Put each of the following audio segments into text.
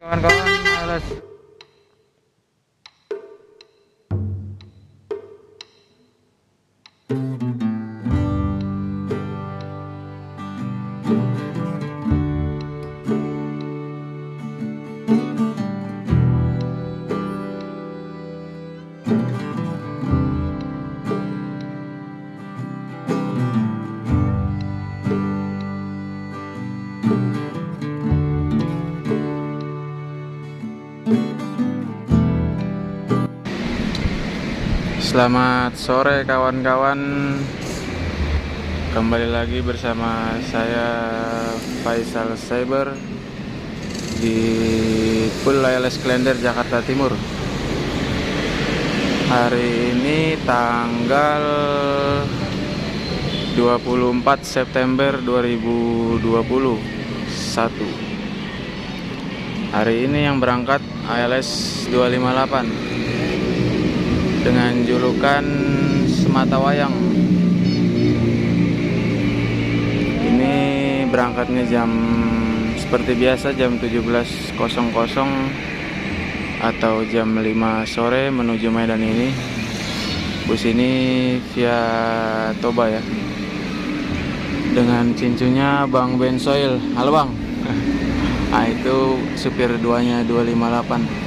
Kawan-kawan, males. Selamat sore kawan-kawan. Kembali lagi bersama saya Faisal Cyber di Pool ILS Klender, Jakarta Timur. Hari ini tanggal 24 September 2021. Hari ini yang berangkat ILS 258 dengan julukan Sematawayang. Ini berangkatnya jam seperti biasa, jam 17.00 atau jam 5 sore menuju Medan ini. Bus ini via Toba ya, dengan cincunya Bang Bensoil. Halo Bang. Nah itu supir duanya 258.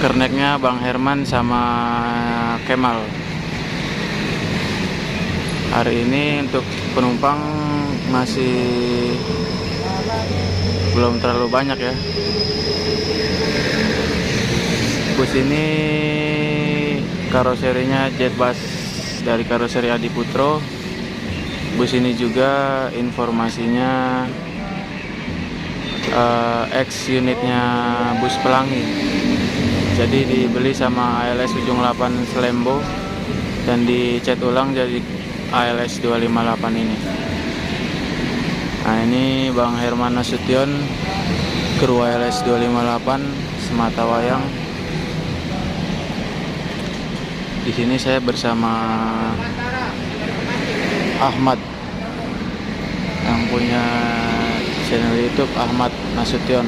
Kerneknya Bang Herman sama Kemal. Hari ini untuk penumpang masih belum terlalu banyak ya. Bus ini karoserinya jet bus dari karoseri Adi Putro. Bus ini juga informasinya X unitnya bus Pelangi. Jadi dibeli sama ALS Ujung 8 Selembo dan dicat ulang jadi ALS 258 ini. Nah ini Bang Herman Nasution, kru ALS 258 Sematawayang. Di sini saya bersama Ahmad yang punya channel YouTube Ahmad Nasution.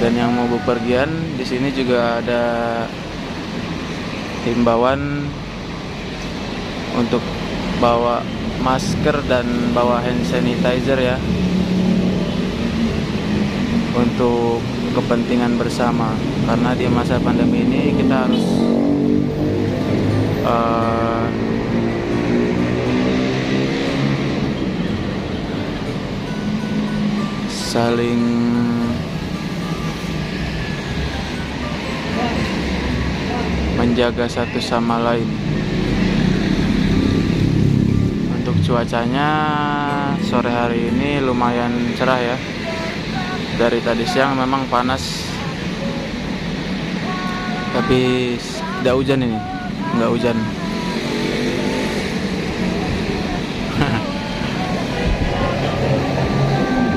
Dan yang mau bepergian di sini juga ada himbauan untuk bawa masker dan bawa hand sanitizer ya, untuk kepentingan bersama, karena di masa pandemi ini kita harus saling menjaga satu sama lain. Untuk cuacanya sore hari ini lumayan cerah ya. Dari tadi siang memang panas, tapi tidak hujan ini, nggak hujan.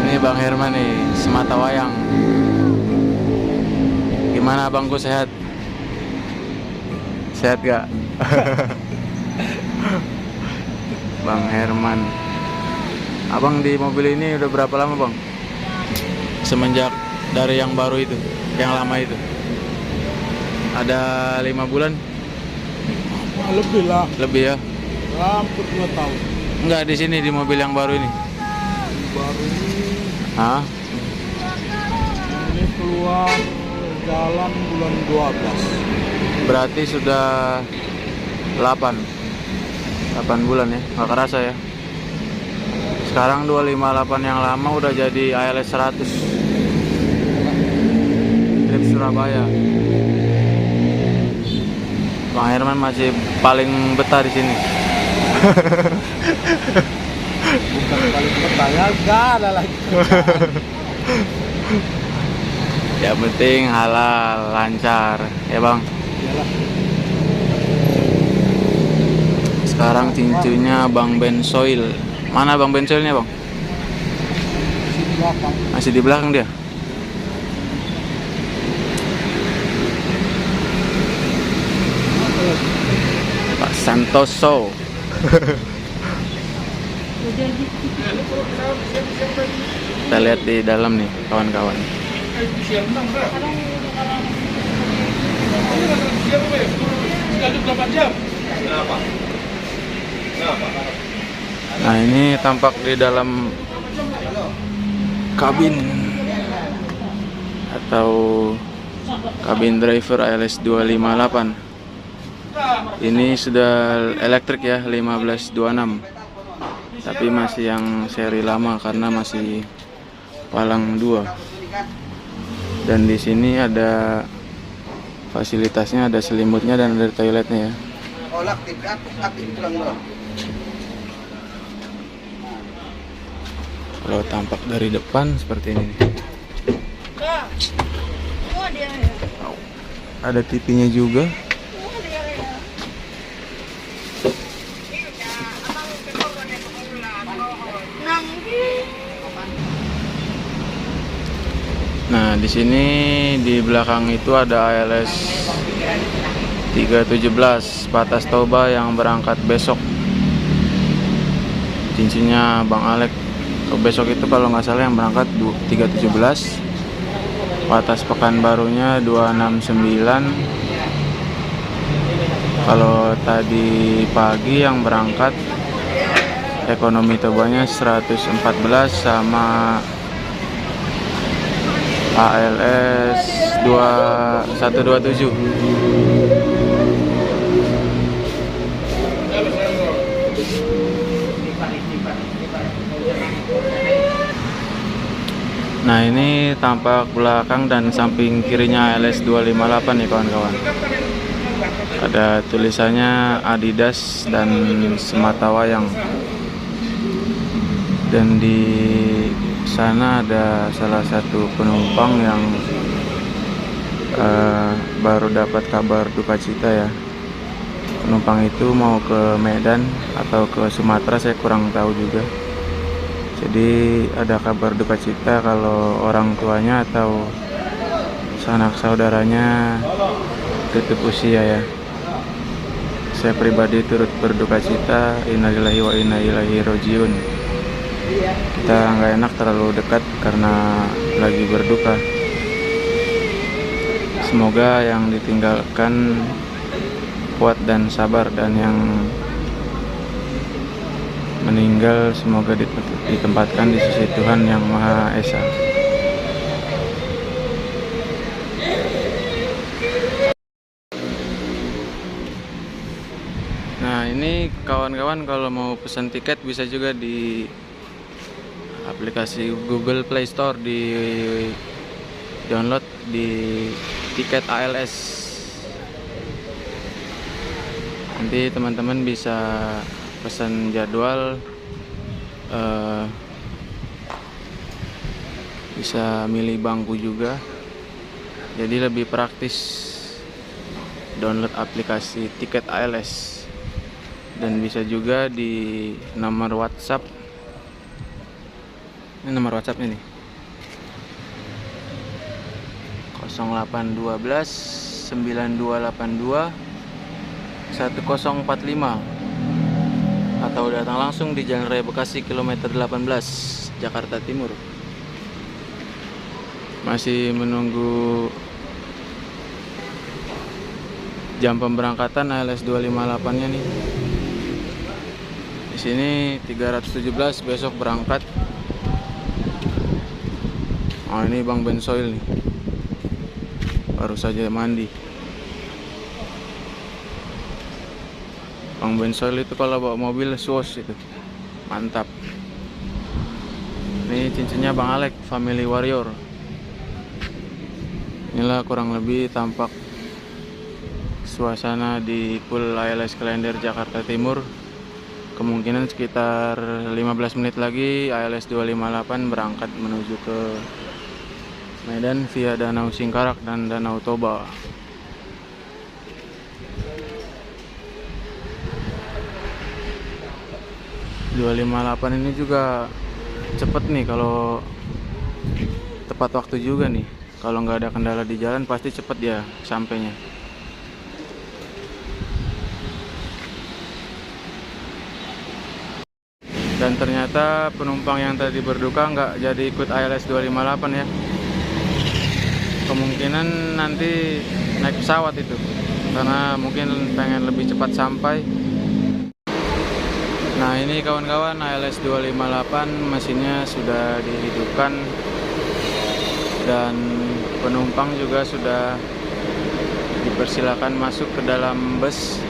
Ini Bang Herman nih, Sematawayang. Gimana abangku, sehat? Sehat gak? Bang Herman. Abang di mobil ini udah berapa lama Bang? Semenjak dari yang baru itu, yang lama itu? Ada 5 bulan? Lebih lah. Lebih ya? Hampir 2 tahun. Enggak, di sini di mobil yang baru ini. Baru ini. Hah? Ini keluar jalan bulan 12. Berarti sudah 8 bulan ya, nggak kerasa ya. Sekarang 258 yang lama udah jadi ALS 100 trip Surabaya. Bang Herman masih paling betah di sini. Bukan paling bertanya, enggak ada lagi. Yang penting halal, lancar ya Bang. Iyalah. Sekarang cincunya Bang Bensoil. Mana Bang Bensoilnya Bang? Masih di belakang. Masih di belakang dia. Pak Santoso. Kita lihat di dalam nih kawan-kawan. Nah, ini tampak di dalam kabin atau kabin driver ALS 258. Ini sudah elektrik ya, 1526. Tapi masih yang seri lama karena masih palang 2. Dan di sini ada fasilitasnya, ada selimutnya dan ada toiletnya ya. Kalau tampak dari depan seperti ini. Ada TV-nya juga. Nah, di sini di belakang itu ada ALS 317 Patas Toba yang berangkat besok. Cincinnya Bang Alek. Besok itu kalau nggak salah yang berangkat 317. Patas Pekanbarunya 269. Kalau tadi pagi yang berangkat ekonomi Tobanya 114 sama ALS 2127. Nah, ini tampak belakang dan samping kirinya ALS 258 nih kawan-kawan. Ada tulisannya Adidas dan Sematawayang. Dan di sana ada salah satu penumpang yang baru dapat kabar duka cita ya. Penumpang itu mau ke Medan atau ke Sumatera, saya kurang tahu juga. Jadi ada kabar duka cita kalau orang tuanya atau sanak saudaranya tutup usia ya. Saya pribadi turut berduka cita, innalillahi wa inna ilaihi rajiun. Kita nggak enak terlalu dekat karena lagi berduka. Semoga yang ditinggalkan kuat dan sabar, dan yang meninggal semoga ditempatkan di sisi Tuhan Yang Maha Esa. Nah, ini kawan-kawan kalau mau pesan tiket bisa juga di aplikasi Google Play Store, di download di tiket ALS. Nanti teman-teman bisa pesan jadwal, bisa milih bangku juga, jadi lebih praktis download aplikasi tiket ALS. Dan bisa juga di nomor WhatsApp. Ini nomor WhatsApp ini 0812 9282 1045, atau datang langsung di Jalan Raya Bekasi kilometer 18 Jakarta Timur. Masih menunggu jam pemberangkatan ALS 258-nya nih. Di sini 317 besok berangkat. Oh, ini Bang Bensoil nih. Baru saja mandi. Bang Bensoil itu kalau bawa mobil suos itu. Mantap. Ini cincinnya Bang Alek, Family Warrior. Inilah kurang lebih tampak suasana di Pool ALS Klender Jakarta Timur. Kemungkinan sekitar 15 menit lagi ALS 258 berangkat menuju ke Medan via Danau Singkarak dan Danau Toba. .258 ini juga cepet nih kalau tepat waktu juga nih. Kalau nggak ada kendala di jalan pasti cepet ya sampainya. Dan ternyata ternyata penumpang yang tadi berduka nggak jadi ikut ALS 258 ya. Kemungkinan nanti naik pesawat itu, karena mungkin pengen lebih cepat sampai. Nah ini kawan-kawan, ALS 258 mesinnya sudah dihidupkan dan penumpang juga sudah dipersilakan masuk ke dalam bus,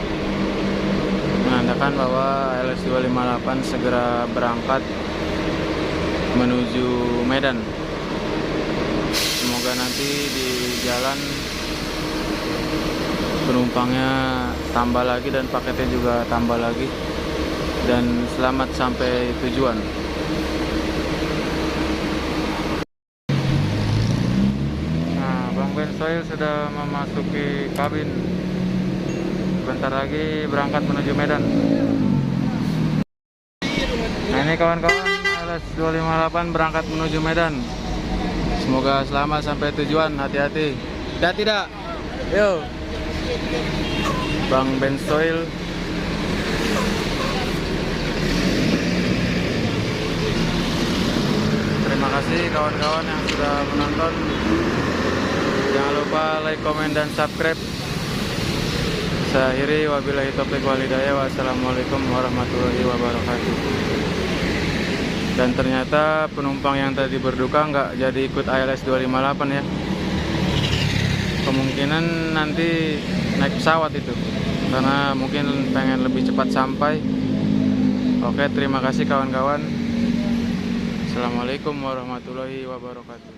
menandakan bahwa ALS 258 segera berangkat menuju Medan. Semoga nanti di jalan penumpangnya tambah lagi dan paketnya juga tambah lagi, dan selamat sampai tujuan. Nah, Bang Bensoil sudah memasuki kabin. Bentar lagi berangkat menuju Medan. Nah ini kawan-kawan, ALS 258 berangkat menuju Medan. Semoga selamat sampai tujuan. Hati-hati. Tidak. Yo. Bang Bensoil. Terima kasih kawan-kawan yang sudah menonton. Jangan lupa like, komen, dan subscribe. Saya akhiri, wabillahi taufiq wal hidayah. Wassalamualaikum warahmatullahi wabarakatuh. Dan ternyata penumpang yang tadi berduka nggak jadi ikut ALS 258 ya. Kemungkinan nanti naik pesawat itu, karena mungkin pengen lebih cepat sampai. Oke, terima kasih kawan-kawan. Assalamualaikum warahmatullahi wabarakatuh.